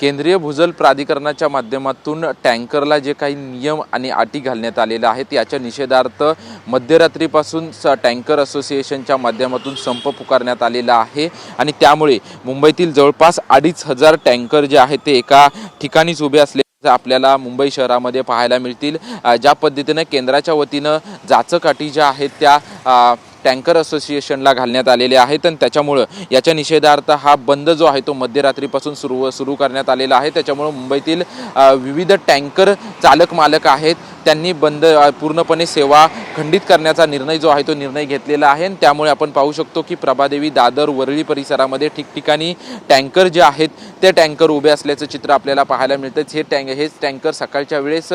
केंद्रीय भूजल प्राधिकरणाच्या माध्यमातून टँकरला जे काही नियम आणि अटी घालण्यात आलेल्या आहेत याच्या निषेधार्थ मध्यरात्रीपासून टँकर असोसिएशनच्या माध्यमातून संप पुकारण्यात आलेला आहे आणि त्यामुळे मुंबईतील जवळपास 2500 टँकर जे आहेत ते एका ठिकाणीच उभे असले आपल्याला मुंबई शहरामध्ये पाहायला मिळतील। ज्या पद्धतीने केंद्राच्या वतीने जाचक अटी ज्या आहेत त्या टँकर असोसिएशनला घालण्यात आलेले आहेत आणि त्याच्यामुळे याच्या निषेधार्थ हा बंद जो आहे तो मध्यरात्रीपासून सुरू करण्यात आलेला आहे। त्याच्यामुळे मुंबईतील विविध टँकर चालक मालक आहेत त्यांनी बंद पूर्णपणे सेवा खंडित करण्याचा निर्णय जो आहे तो निर्णय घेतलेला आहे आणि त्यामुळे आपण पाहू शकतो की प्रभादेवी, दादर, वरळी परिसरामध्ये ठिकठिकाणी टँकर जे आहेत ते टँकर उभे असल्याचं चित्र आपल्याला पाहायला मिळतं। हेच टँकर सकाळच्या वेळेस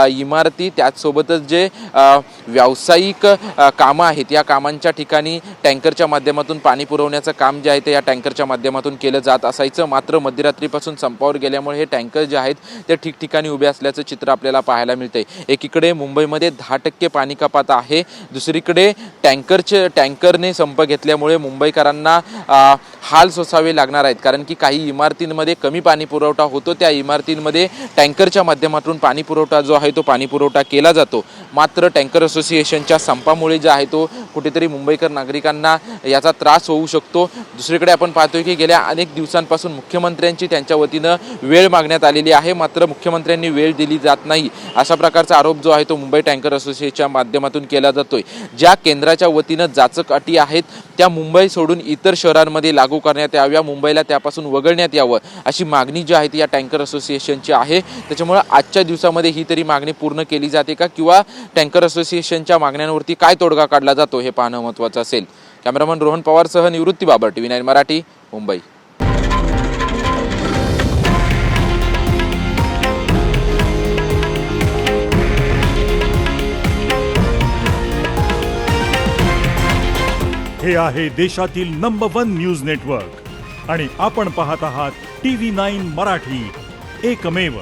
इमारती त्याचसोबतच जे व्यावसायिक कामं आहेत या कामांच्या ठिकाणी टँकरच्या माध्यमातून पाणी पुरवण्याचं काम जे आहे ते या टँकरच्या माध्यमातून केलं जात असायचं। मात्र मध्यरात्रीपासून संपावर गेल्यामुळे हे टँकर जे आहेत ते ठिकठिकाणी उभे असल्याचं चित्र आपल्याला पाहायला मिळतंय। एकीकडे मुंबईमध्ये 10% पाणी कपात आहे, दुसरीकडे टँकरने संप घेतल्यामुळे मुंबईकरांना हाल सोसावे लागणार आहेत, कारण की काही इमारतींमध्ये कमी पाणी पुरवठा होतो, त्या इमारतींमध्ये टँकरच्या माध्यमातून पाणी पुरवठा जो आहे तो पाणी पुरवठा केला जातो। मात्र टँकर असोसिएशनच्या संपामुळे जे आहे तो कुठेतरी मुंबईकर नागरिकांना याचा त्रास होऊ शकतो। दुसरीकडे आपण पाहतोय की गेल्या अनेक दिवसांपासून मुख्यमंत्र्यांची त्यांच्या वतीनं वेळ मागण्यात आलेली आहे, मात्र मुख्यमंत्र्यांनी वेळ दिली जात नाही अशा प्रकारचा आरोप जो आहे तो मुंबई टँकर असोसिएशनच्या माध्यमातून केला जातोय। ज्या केंद्राच्या वतीनं जाचक अटी आहेत त्या मुंबई सोडून इतर शहरांमध्ये लागू करण्यात याव्या, मुंबईला त्यापासून वगळण्यात यावं अशी मागणी जी आहे ती या टँकर असोसिएशनची आहे। त्याच्यामुळे आजच्या दिवसामध्ये ही तरी मागणी पूर्ण केली जाते का किंवा टँकर असोसिएशनच्या मागण्यांवरती काय तोडगा काढला जातो हे पाहणं महत्त्वाचं असेल। कॅमेरामन रोहन पवारसह निवृत्ती बाबर, TV9 मराठी, मुंबई। हे आहे देशातील नंबर 1 न्यूज नेटवर्क आणि आपण पाहत आहात TV9 मराठी, एकमेव।